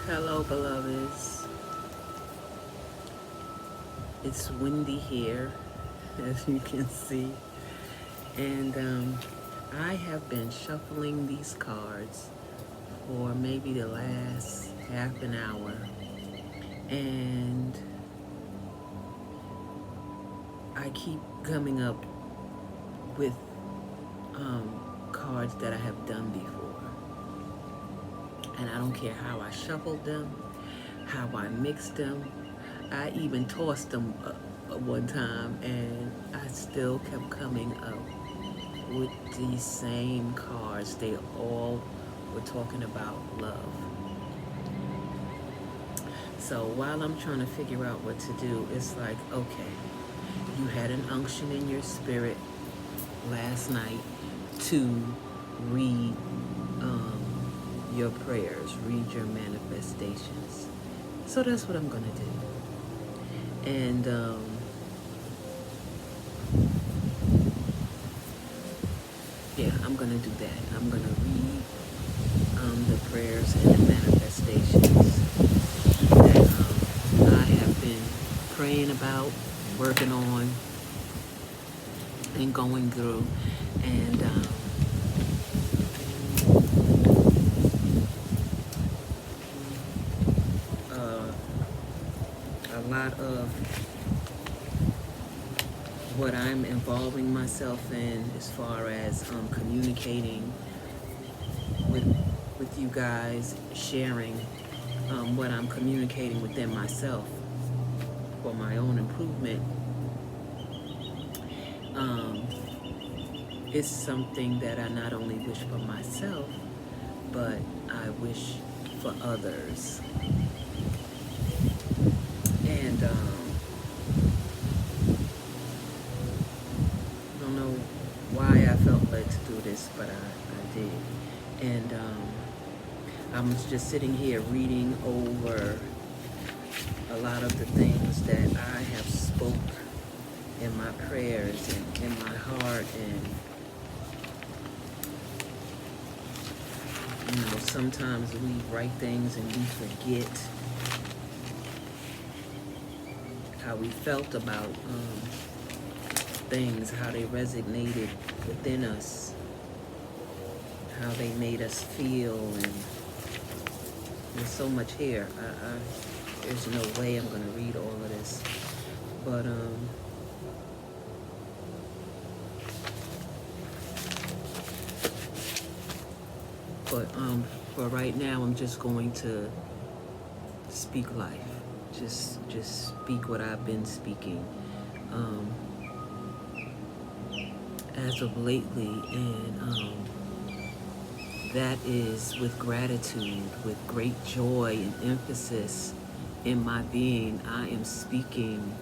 Hello, beloveds. It's windy here, as you can see. And I have been shuffling these cards for maybe the last half an hour. And I keep coming up with cards that I have done before. And I don't care how I shuffled them, how I mixed them. I even tossed them one time, and I still kept coming up with these same cards. They all were talking about love. So while I'm trying to figure out what to do, it's like, okay, you had an unction in your spirit last night to read your prayers, read your manifestations. So that's what I'm going to do. And yeah, I'm going to do that. I'm going to read the prayers and the manifestations that I have been praying about, working on, and going through. And a lot of what I'm involving myself in as far as communicating with you guys, sharing what I'm communicating within myself for my own improvement, is something that I not only wish for myself, but I wish for others. And I don't know why I felt led to do this, but I did. And I was just sitting here reading over a lot of the things that I have spoke in my prayers and in my heart. And you know, sometimes we write things and we forget how we felt about things, how they resonated within us, how they made us feel. And there's so much here. There's no way I'm going to read all of this. But for right now, I'm just going to speak life. Just speak what I've been speaking as of lately, and that is with gratitude, with great joy and emphasis in my being. I am speaking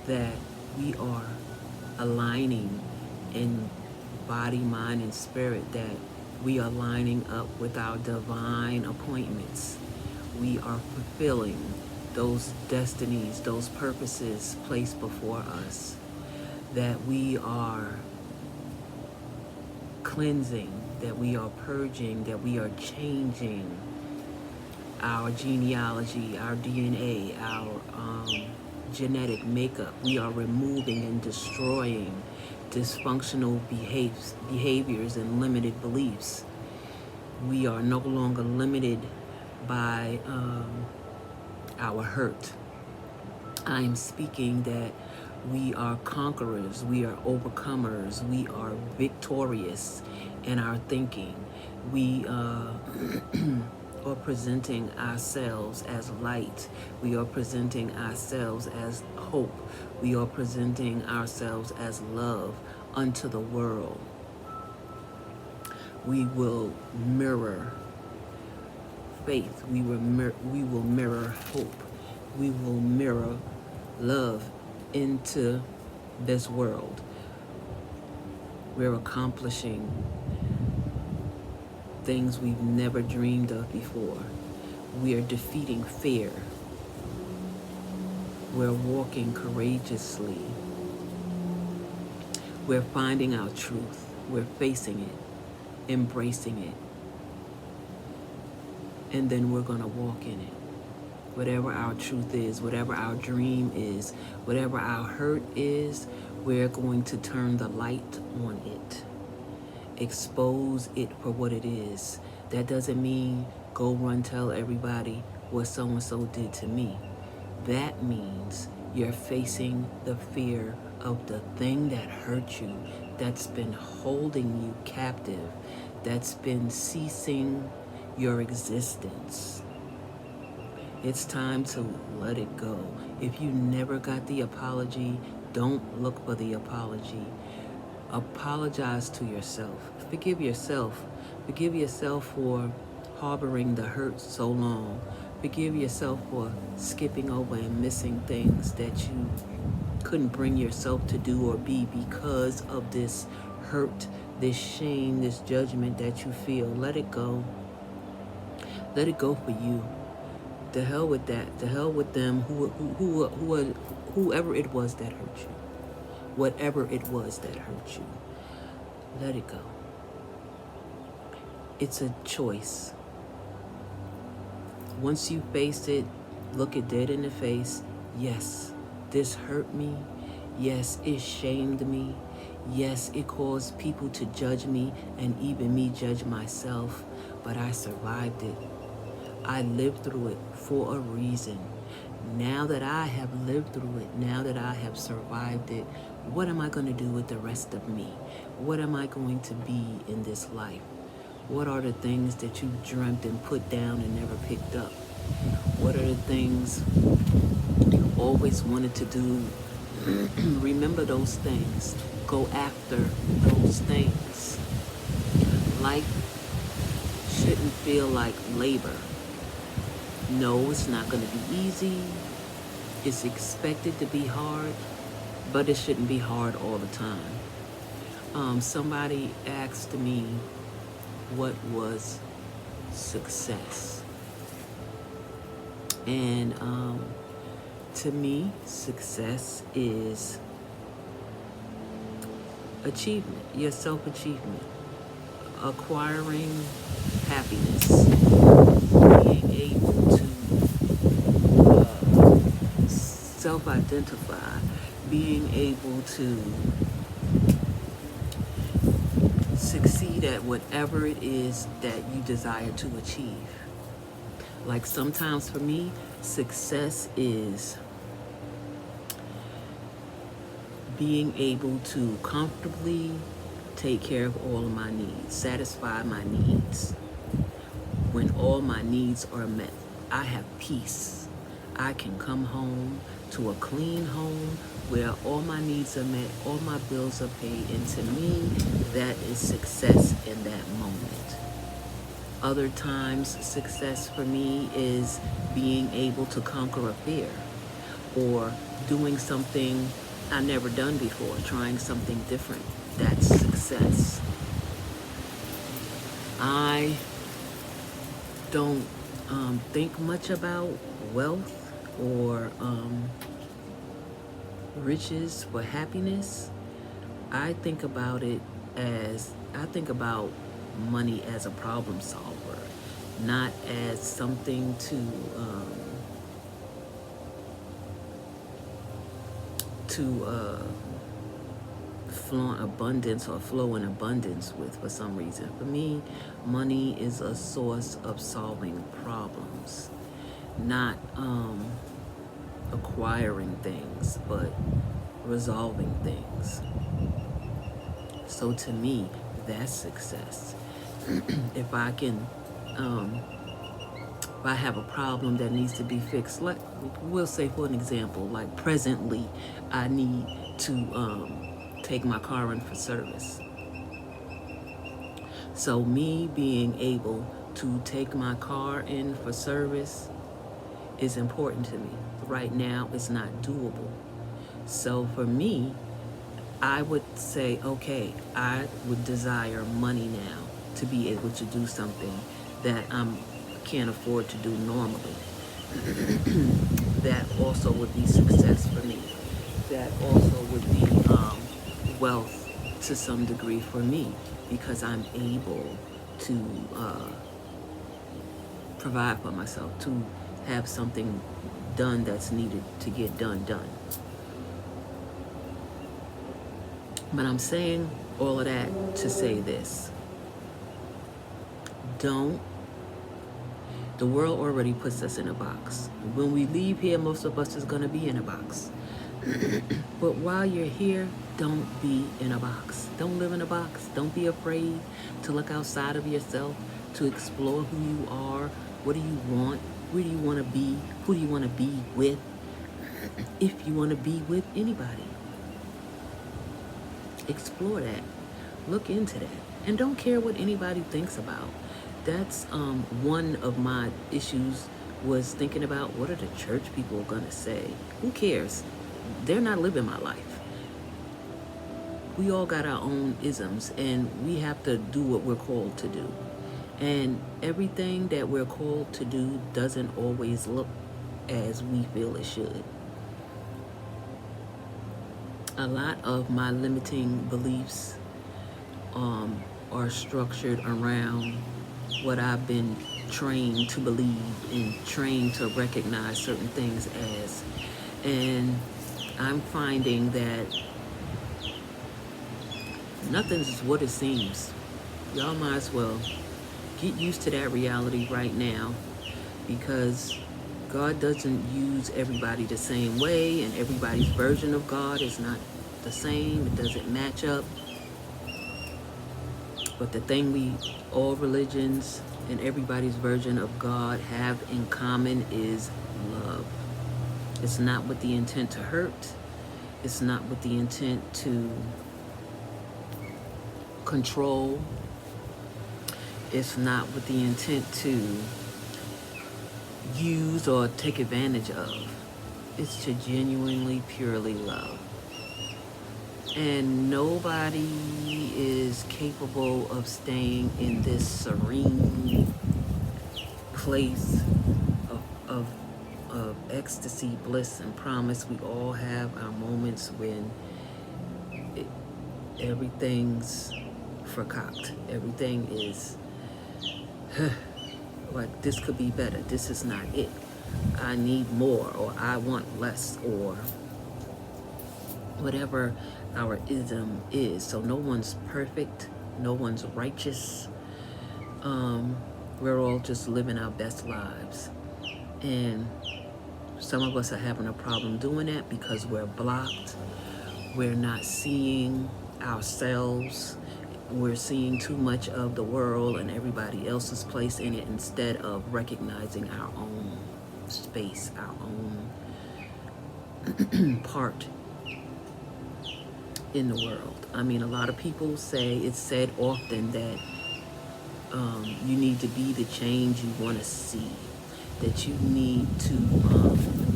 that we are aligning in body, mind, and spirit, that we are lining up with our divine appointments. We are fulfilling those destinies, those purposes placed before us, that we are cleansing, that we are purging, that we are changing our genealogy, our DNA, our genetic makeup. We are removing and destroying dysfunctional behaviors and limited beliefs. We are no longer limited by our hurt. I'm speaking that we are conquerors, we are overcomers, we are victorious in our thinking. We are presenting ourselves as light. We are presenting ourselves as hope. We are presenting ourselves as love unto the world. We will mirror faith. We will mirror hope. We will mirror love into this world. We're accomplishing things we've never dreamed of before. We are defeating fear. We're walking courageously. We're finding our truth. We're facing it, embracing it. and then we're going to walk in it. Whatever our truth is, whatever our dream is, whatever our hurt is, we're going to turn the light on it. Expose it for what it is. That doesn't mean go run tell everybody what so-and-so did to me. That means you're facing the fear of the thing that hurt you, that's been holding you captive, that's been ceasing your existence. It's time to let it go. If you never got the apology, don't look for the apology. Apologize to yourself. Forgive yourself. Forgive yourself for harboring the hurt so long. Forgive yourself for skipping over and missing things that you couldn't bring yourself to do or be because of this hurt, this shame, this judgment that you feel. Let it go. Let it go for you. The hell with that. The hell with them, whoever it was that hurt you. Whatever it was that hurt you. Let it go. It's a choice. Once you face it, look it dead in the face. Yes, this hurt me. Yes, it shamed me. Yes, it caused people to judge me and even me judge myself. But I survived it. I lived through it for a reason. Now that I have lived through it, now that I have survived it, what am I going to do with the rest of me? What am I going to be in this life? What are the things that you dreamt and put down and never picked up? What are the things you always wanted to do? Remember those things. Go after those things. Life shouldn't feel like labor. No, it's not going to be easy. It's expected to be hard, but it shouldn't be hard all the time. Somebody asked me, what was success? And to me, success is achievement, your self-achievement, acquiring happiness, being able to self-identify, being able to succeed at whatever it is that you desire to achieve. Like sometimes for me, success is being able to comfortably take care of all of my needs, satisfy my needs. When all my needs are met, I have peace. I can come home to a clean home where all my needs are met, all my bills are paid, and to me, that is success in that moment. Other times, success for me is being able to conquer a fear or doing something I've never done before, trying something different. That's success. I don't think much about wealth or riches for happiness. I think about money as a problem solver, not as something to flaunt abundance or flow in abundance with for some reason. For me, money is a source of solving problems, not acquiring things, but resolving things. So to me, that's success. If I can, if I have a problem that needs to be fixed, like we'll say for an example, like presently, I need to take my car in for service. So me being able to take my car in for service is important to me. Right now, it's not doable. So for me, I would say, okay, I would desire money now to be able to do something that I can't afford to do normally. That also would be success for me. That also would be wealth to some degree for me, because I'm able to provide for myself, to have something done that's needed to get done. But I'm saying all of that to say this. The world already puts us in a box. When we leave here, most of us is going to be in a box. But while you're here, don't be in a box. Don't live in a box. Don't be afraid to look outside of yourself, to explore who you are. What do you want? Where do you want to be? Who do you want to be with? If you want to be with anybody, explore that. Look into that. And don't care what anybody thinks about. That's one of my issues, was thinking about, what are the church people going to say? Who cares? They're not living my life. We all got our own isms, and we have to do what we're called to do. And everything that we're called to do doesn't always look as we feel it should. A lot of my limiting beliefs are structured around what I've been trained to believe and trained to recognize certain things as. And I'm finding that nothing's what it seems. Y'all might as well get used to that reality right now, because God doesn't use everybody the same way, and everybody's version of God is not the same. It doesn't match up. But the thing all religions and everybody's version of God have in common is love. It's not with the intent to hurt. It's not with the intent to control. It's not with the intent to use or take advantage of. It's to genuinely, purely love. And nobody is capable of staying in this serene place of ecstasy, bliss, and promise. We all have our moments when everything's forcocked. Everything is like, this could be better. This is not it. I need more, or I want less, or whatever our ism is. So no one's perfect. No one's righteous. We're all just living our best lives. And some of us are having a problem doing that because we're blocked. We're not seeing ourselves. We're seeing too much of the world and everybody else's place in it, instead of recognizing our own space, our own part in the world. I mean, a lot of people say, it's said often that you need to be the change you want to see. That you need to,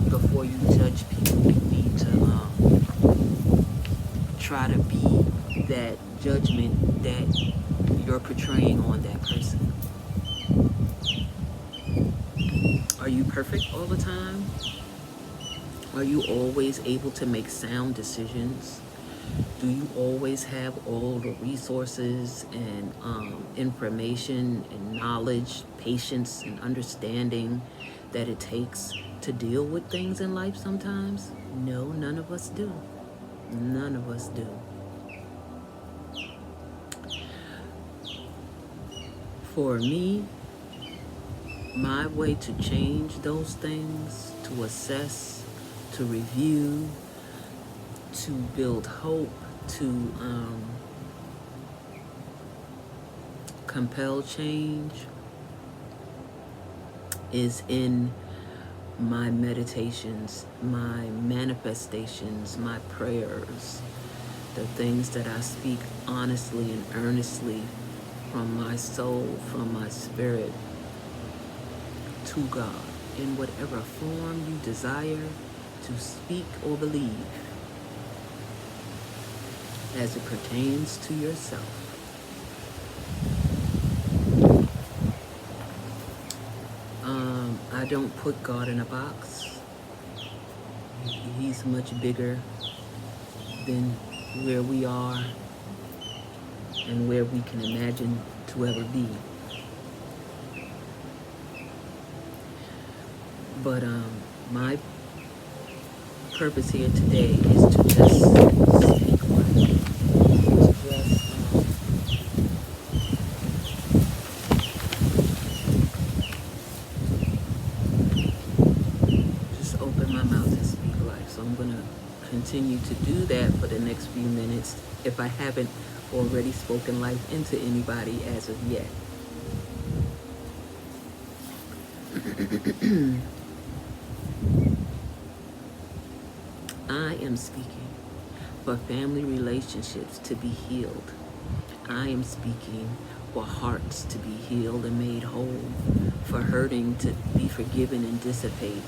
before you judge people, you need to try to be that judgment that you're portraying on that person. Are you perfect all the time? Are you always able to make sound decisions? Do you always have all the resources and information and knowledge, patience and understanding that it takes to deal with things in life sometimes? No, none of us do. None of us do. For me, my way to change those things, to assess, to review, to build hope, to compel change, is in my meditations, my manifestations, my prayers, the things that I speak honestly and earnestly from my soul, from my spirit to God, in whatever form you desire to speak or believe as it pertains to yourself. I don't put God in a box. He's much bigger than where we are and where we can imagine to ever be. But my purpose here today is to just speak life, just open my mouth and speak life. So I'm going to continue to do that for the next few minutes if I haven't already spoken life into anybody as of yet. I am speaking for family relationships to be healed. I am speaking for hearts to be healed and made whole, for hurting to be forgiven and dissipate,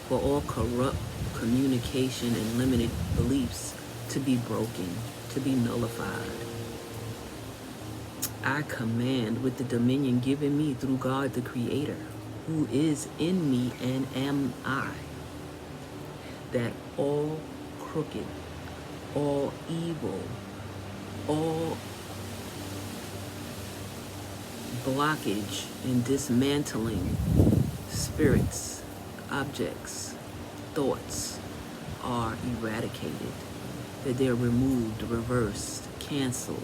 for all corrupt communication and limited beliefs to be broken, to be nullified. I command with the dominion given me through God the Creator, who is in me and am I, that all crooked, all evil, all blockage and dismantling spirits, objects, thoughts are eradicated, that they're removed, reversed, canceled,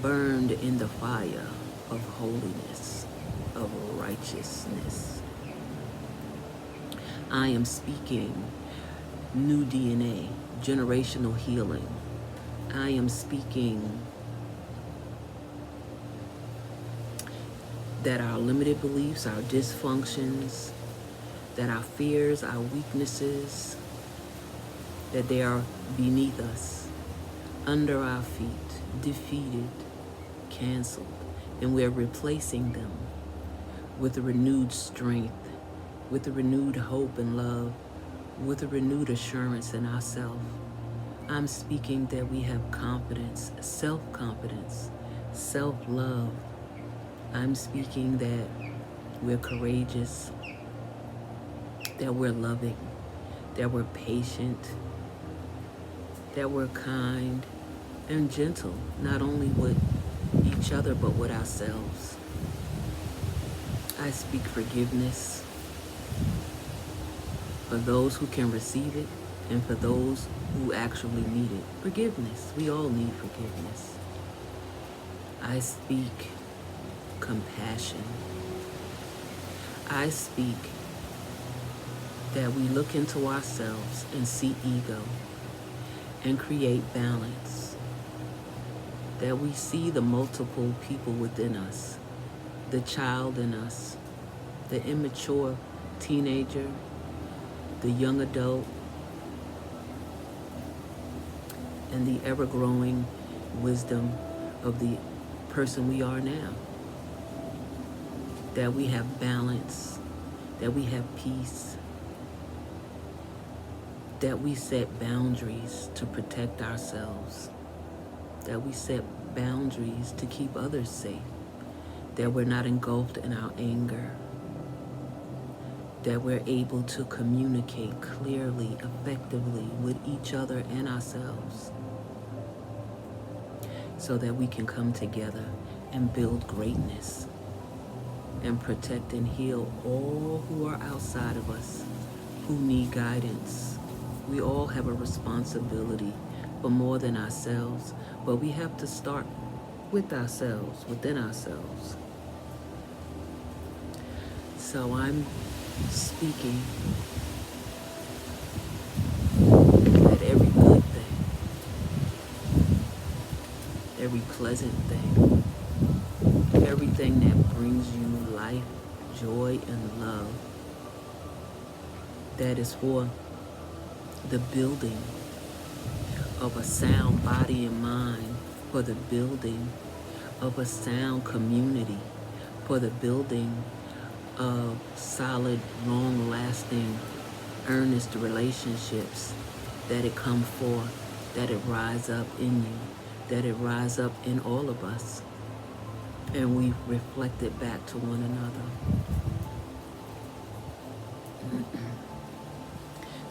burned in the fire of holiness, of righteousness. I am speaking new DNA, generational healing. I am speaking that our limited beliefs, our dysfunctions, that our fears, our weaknesses, that they are beneath us, under our feet, defeated, canceled, and we're replacing them with a renewed strength, with a renewed hope and love, with a renewed assurance in ourselves. I'm speaking that we have confidence, self-confidence, self-love. I'm speaking that we're courageous, that we're loving, that we're patient, that we're kind and gentle, not only with each other, but with ourselves. I speak forgiveness for those who can receive it and for those who actually need it. Forgiveness. We all need forgiveness. I speak compassion. I speak that we look into ourselves and see ego and create balance. That we see the multiple people within us, the child in us, the immature teenager, the young adult, and the ever-growing wisdom of the person we are now. That we have balance, that we have peace, that we set boundaries to protect ourselves, that we set boundaries to keep others safe, that we're not engulfed in our anger, that we're able to communicate clearly, effectively with each other and ourselves, so that we can come together and build greatness and protect and heal all who are outside of us, who need guidance. We all have a responsibility for more than ourselves, but we have to start with ourselves, within ourselves. So I'm speaking that every good thing, every pleasant thing, everything that brings you life, joy, and love, that is for the building of a sound body and mind, for the building of a sound community, for the building of solid, long-lasting, earnest relationships, that it come forth, that it rise up in you, that it rise up in all of us, and we reflect it back to one another.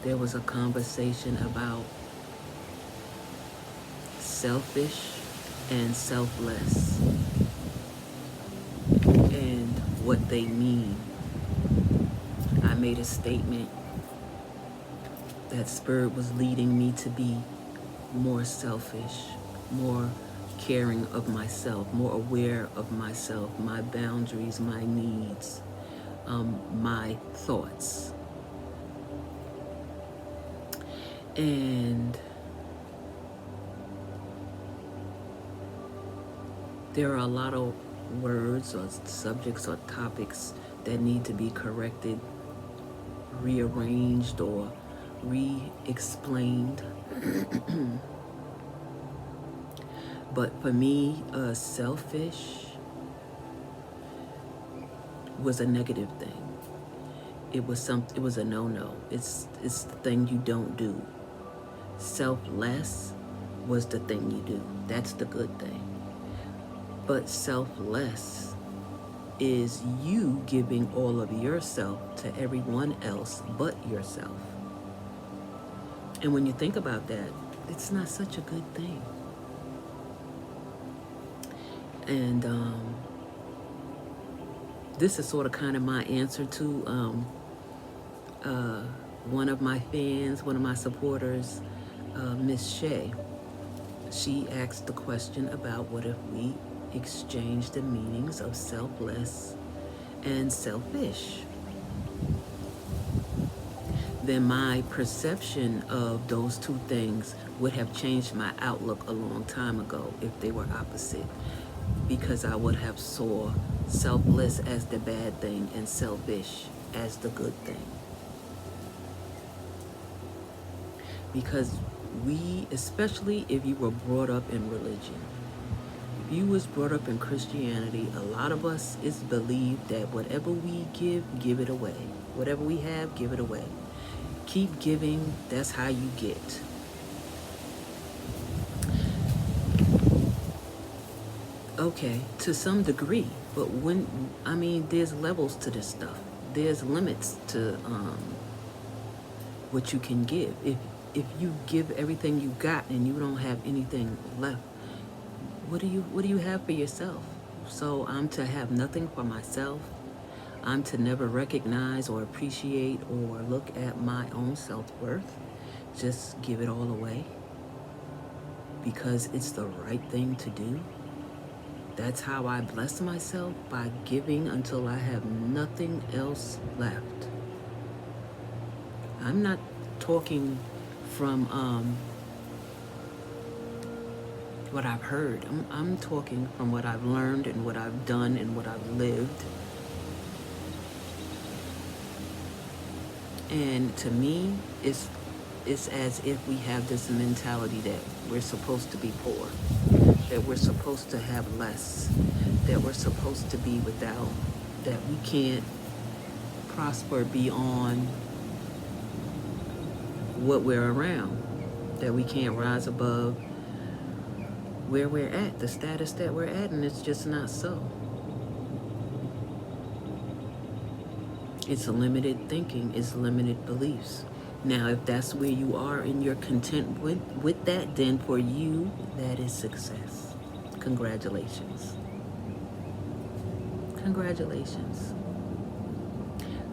There was a conversation about selfish and selfless and what they mean. I made a statement that Spirit was leading me to be more selfish, more caring of myself, more aware of myself, my boundaries, my needs, my thoughts. And there are a lot of words or subjects or topics that need to be corrected, rearranged, or re-explained. But for me, selfish was a negative thing. It was a no-no. It's the thing you don't do. Selfless was the thing you do. That's the good thing. But selfless is you giving all of yourself to everyone else but yourself. And when you think about that, it's not such a good thing. And this is sort of kind of my answer to one of my fans, one of my supporters, Miss Shay. She asked the question about what if we exchange the meanings of selfless and selfish? Then my perception of those two things would have changed my outlook a long time ago if they were opposite, because I would have saw selfless as the bad thing and selfish as the good thing. Because we, especially if you were brought up in religion, if you was brought up in Christianity, a lot of us is believed that whatever we give it away. Whatever we have, give it away. Keep giving, that's how you get. Okay, to some degree, but there's levels to this stuff. There's limits to what you can give. If you give everything you got and you don't have anything left, what do you have for yourself? So I'm to have nothing for myself. I'm to never recognize or appreciate or look at my own self-worth. Just give it all away because it's the right thing to do. That's how I bless myself, by giving until I have nothing else left. I'm not talking from what I've heard. I'm talking from what I've learned and what I've done and what I've lived. And to me, it's as if we have this mentality that we're supposed to be poor, that we're supposed to have less, that we're supposed to be without, that we can't prosper beyond what we're around, that we can't rise above where we're at, the status that we're at, and it's just not so. It's limited thinking, it's limited beliefs. Now, if that's where you are and you're content with that, then for you, that is success. Congratulations. Congratulations.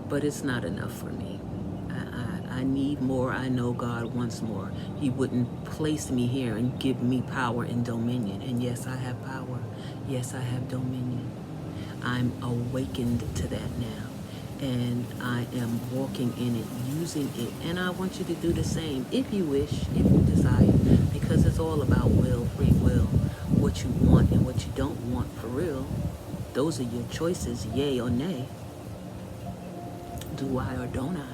But it's not enough for me. I need more. I know God wants more. He wouldn't place me here and give me power and dominion. And yes, I have power. Yes, I have dominion. I'm awakened to that now. And I am walking in it, using it. And I want you to do the same if you wish, if you desire. Because it's all about will, free will. What you want and what you don't want for real. Those are your choices, yay or nay. Do I or don't I?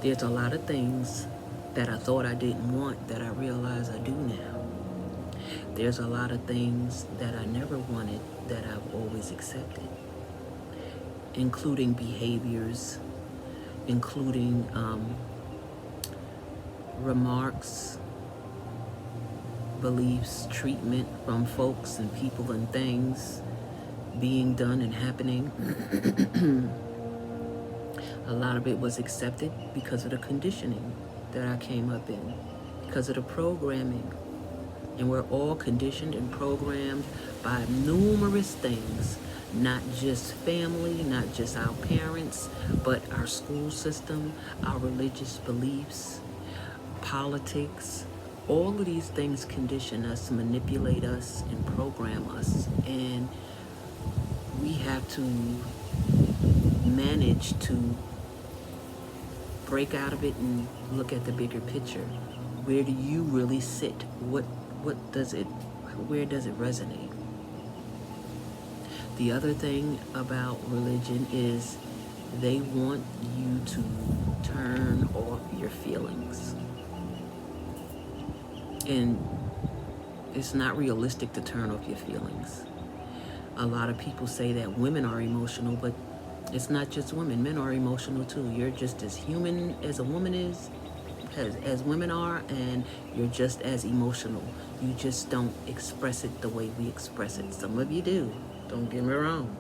There's a lot of things that I thought I didn't want that I realize I do now. There's a lot of things that I never wanted that I've always accepted, including behaviors, including remarks, beliefs, treatment from folks and people and things being done and happening. A lot of it was accepted because of the conditioning that I came up in, because of the programming. And we're all conditioned and programmed by numerous things Not just family, not just our parents, but our school system, our religious beliefs, politics. All of these things condition us, manipulate us, and program us. And we have to manage to break out of it and look at the bigger picture. Where do you really sit? What does it, where does it resonate? The other thing about religion is they want you to turn off your feelings. And it's not realistic to turn off your feelings. A lot of people say that women are emotional, but it's not just women. Men are emotional too. You're just as human as a woman is, as women are, and you're just as emotional. You just don't express it the way we express it. Some of you do, don't get me wrong,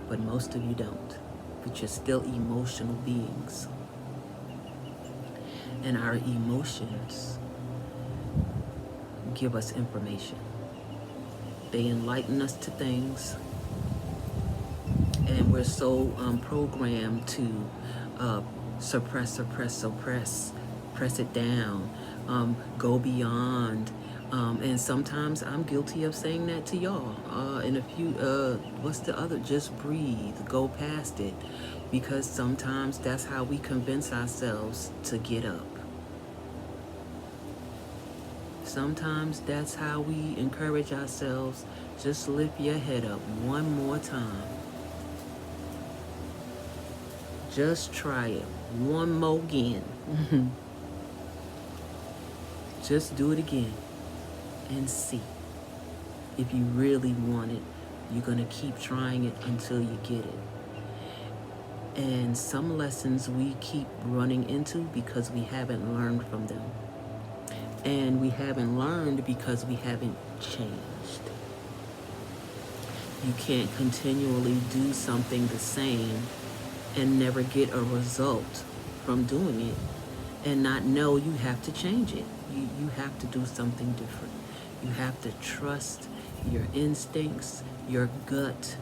but most of you don't. But you're still emotional beings. And our emotions give us information. They enlighten us to things, and we're so programmed to suppress, press it down, go beyond. And sometimes I'm guilty of saying that to y'all. And a few, what's the other? Just breathe, go past it. Because sometimes that's how we convince ourselves to get up. Sometimes that's how we encourage ourselves. Just lift your head up one more time. Just try it one more again. Just do it again and see. If you really want it, you're going to keep trying it until you get it. And some lessons we keep running into because we haven't learned from them. And we haven't learned because we haven't changed. You can't continually do something the same and never get a result from doing it and not know you have to change it. You have to do something different. You have to trust your instincts, your gut,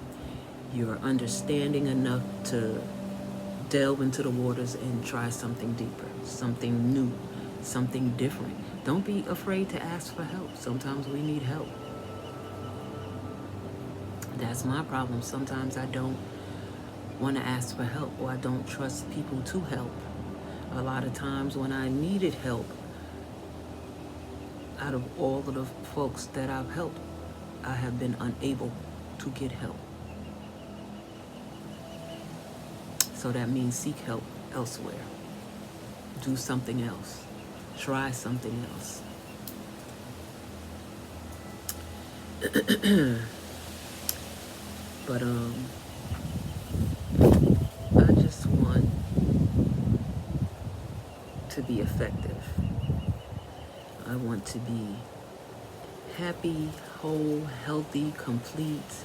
your understanding enough to delve into the waters and try something deeper, something new, something different. Don't be afraid to ask for help. Sometimes we need help. That's my problem. Sometimes I don't want to ask for help, or I don't trust people to help. A lot of times when I needed help, out of all of the folks that I've helped, I have been unable to get help. So that means seek help elsewhere. Do something else. Try something else. But I just want to be effective. I want to be happy, whole, healthy, complete.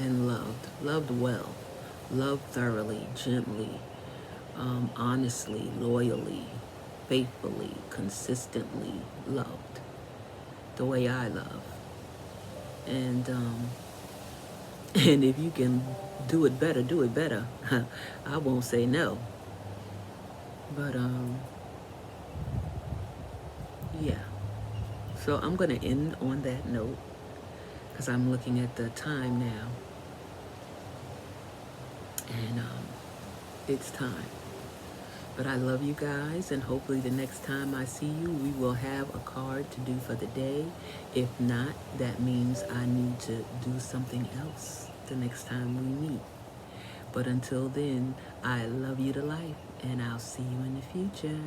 And loved well, loved thoroughly, gently, honestly, loyally, faithfully, consistently loved the way I love. And and if you can do it better, do it better. I won't say no. But yeah. So I'm gonna end on that note because I'm looking at the time now. And it's time. But I love you guys, and hopefully the next time I see you, we will have a card to do for the day. If not, that means I need to do something else the next time we meet. But until then, I love you to life, and I'll see you in the future.